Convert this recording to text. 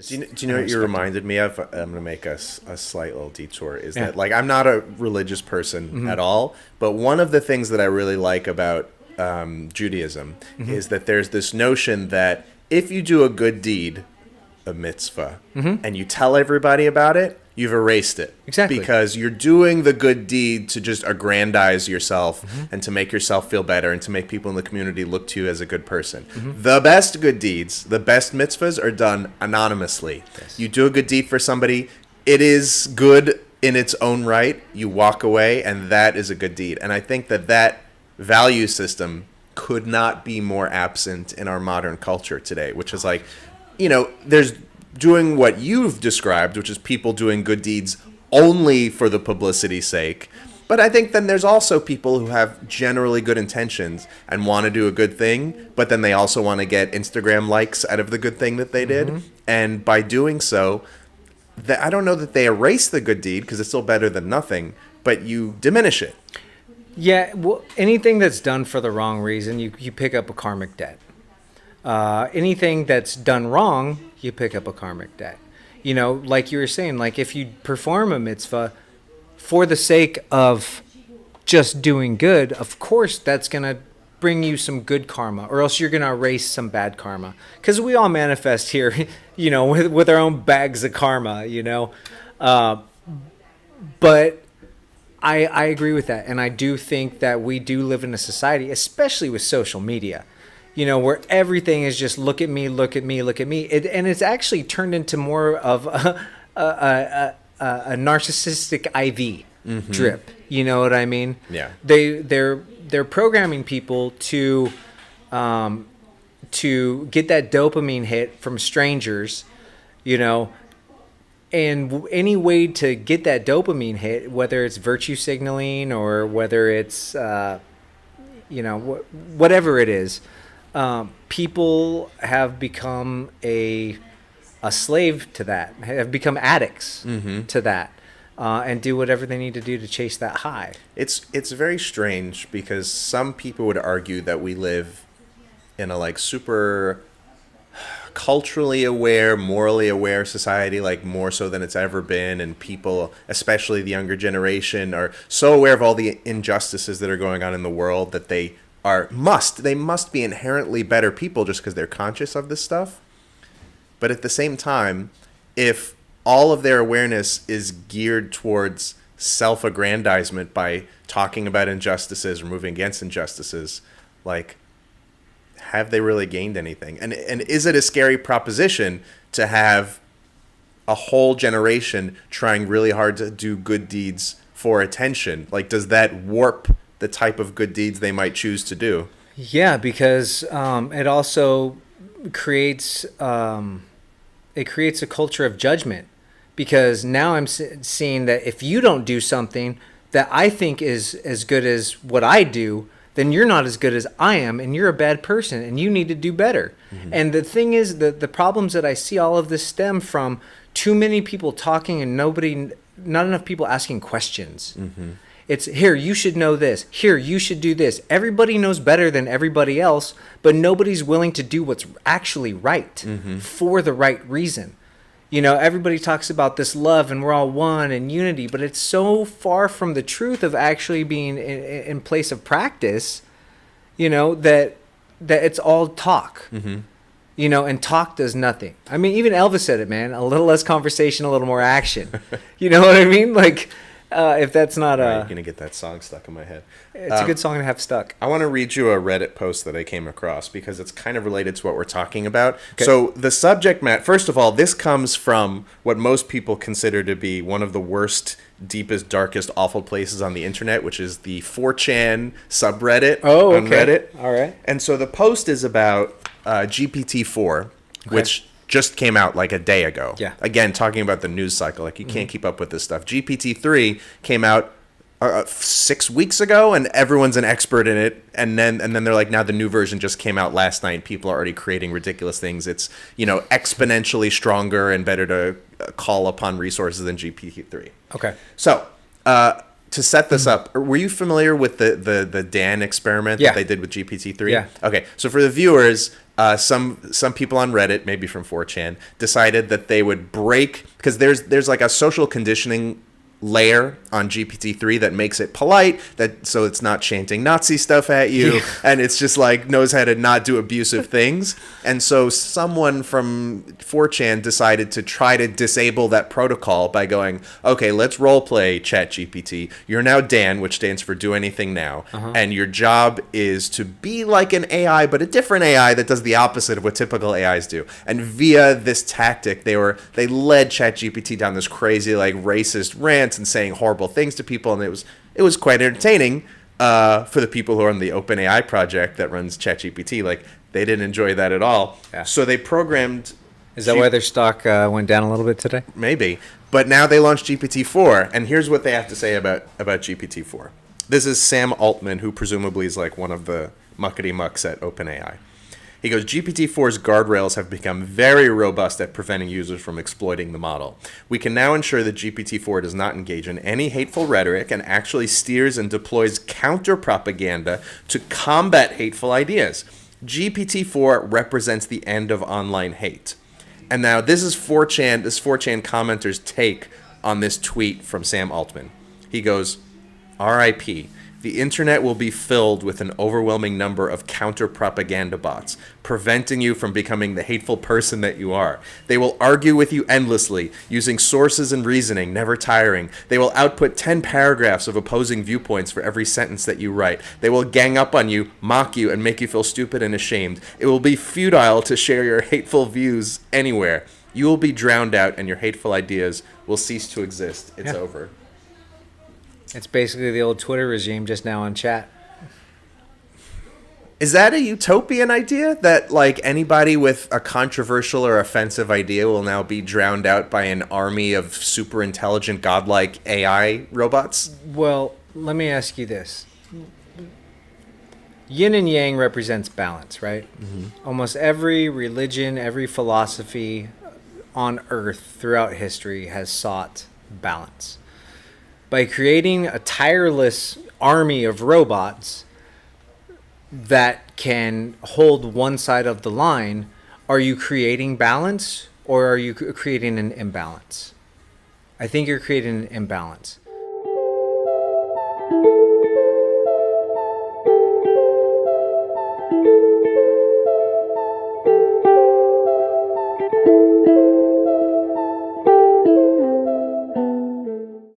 Do you know what you reminded me of? I'm going to make a slight little detour. Is that, like, I'm not a religious person at all, but one of the things that I really like about Judaism is that there's this notion that if you do a good deed, a mitzvah, and you tell everybody about it, you've erased it. Exactly. Because you're doing the good deed to just aggrandize yourself and to make yourself feel better and to make people in the community look to you as a good person. The best good deeds, the best mitzvahs are done anonymously. Yes. You do a good deed for somebody, it is good in its own right. You walk away, and that is a good deed. And I think that value system could not be more absent in our modern culture today, which is like, there's doing what you've described, which is people doing good deeds only for the publicity's sake. But I think then there's also people who have generally good intentions and want to do a good thing, but then they also want to get Instagram likes out of the good thing that they did. And by doing so, I don't know that they erase the good deed because it's still better than nothing, but you diminish it. Yeah, well, anything that's done for the wrong reason, you pick up a karmic debt. Anything that's done wrong, you pick up a karmic debt. Like you were saying, like if you perform a mitzvah for the sake of just doing good, of course that's going to bring you some good karma, or else you're going to erase some bad karma. Because we all manifest here, with our own bags of karma, But I agree with that. And I do think that we do live in a society, especially with social media, where everything is just look at me, look at me, look at me. And it's actually turned into more of a narcissistic IV drip. You know what I mean? Yeah. They're programming people to get that dopamine hit from strangers, and any way to get that dopamine hit, whether it's virtue signaling or whether it's whatever it is. People have become a slave to that, have become addicts to that, and do whatever they need to do to chase that high. It's very strange because some people would argue that we live in a super culturally aware, morally aware society, like more so than it's ever been, and people, especially the younger generation, are so aware of all the injustices that are going on in the world that they must be inherently better people just because they're conscious of this stuff. But at the same time, if all of their awareness is geared towards self-aggrandizement by talking about injustices or moving against injustices, like, have they really gained anything? And is it a scary proposition to have a whole generation trying really hard to do good deeds for attention? Like, does that warp the type of good deeds they might choose to do? Yeah, because it also creates a culture of judgment. Because now I'm seeing that if you don't do something that I think is as good as what I do, then you're not as good as I am, and you're a bad person, and you need to do better. And the thing is, the problems that I see, all of this stem from too many people talking and not enough people asking questions. It's, here, you should know this. Here, you should do this. Everybody knows better than everybody else, but nobody's willing to do what's actually right for the right reason. Everybody talks about this love and we're all one and unity, but it's so far from the truth of actually being in place of practice, that it's all talk, and talk does nothing. I mean, even Elvis said it, man, a little less conversation, a little more action. You know what I mean? Like, if that's not I'm going to get that song stuck in my head. It's a good song to have stuck. I want to read you a Reddit post that I came across because it's kind of related to what we're talking about. Okay. So the subject matter, first of all, this comes from what most people consider to be one of the worst, deepest, darkest, awful places on the internet, which is the 4chan subreddit on Reddit. All right. And so the post is about GPT-4, which just came out like a day ago. Yeah. Again, talking about the news cycle, like you can't keep up with this stuff. GPT-3 came out 6 weeks ago, and everyone's an expert in it. And then they're like, now the new version just came out last night. People are already creating ridiculous things. It's exponentially stronger and better to call upon resources than GPT-3. Okay. So to set this up, were you familiar with the Dan experiment that they did with GPT-3? Yeah. Okay. So for the viewers, Some people on Reddit, maybe from 4chan, decided that they would break, because there's like a social conditioning layer on GPT-3 that makes it polite, that so it's not chanting Nazi stuff at you, and it's just like knows how to not do abusive things. And so someone from 4chan decided to try to disable that protocol by going, okay, let's role play ChatGPT. You're now Dan, which stands for Do Anything Now, and your job is to be like an AI, but a different AI that does the opposite of what typical AIs do. And via this tactic, they led ChatGPT down this crazy like racist rant and saying horrible things to people, and it was quite entertaining for the people who are on the OpenAI project that runs ChatGPT. Like, they didn't enjoy that at all. Yeah. So they programmed. Is that why their stock went down a little bit today? Maybe, but now they launched GPT-4, and here's what they have to say about GPT-4. This is Sam Altman, who presumably is like one of the muckety mucks at OpenAI. He goes, GPT-4's guardrails have become very robust at preventing users from exploiting the model. We can now ensure that GPT-4 does not engage in any hateful rhetoric and actually steers and deploys counter-propaganda to combat hateful ideas. GPT-4 represents the end of online hate. And now this is 4chan commenter's take on this tweet from Sam Altman. He goes, RIP. The internet will be filled with an overwhelming number of counter-propaganda bots, preventing you from becoming the hateful person that you are. They will argue with you endlessly, using sources and reasoning, never tiring. They will output 10 paragraphs of opposing viewpoints for every sentence that you write. They will gang up on you, mock you, and make you feel stupid and ashamed. It will be futile to share your hateful views anywhere. You will be drowned out, and your hateful ideas will cease to exist. It's over. It's basically the old Twitter regime just now on chat. Is that a utopian idea? That like anybody with a controversial or offensive idea will now be drowned out by an army of super intelligent, godlike AI robots? Well, let me ask you this. Yin and yang represents balance, right? Mm-hmm. Almost every religion, every philosophy on Earth throughout history has sought balance. By creating a tireless army of robots that can hold one side of the line, are you creating balance or are you creating an imbalance? I think you're creating an imbalance.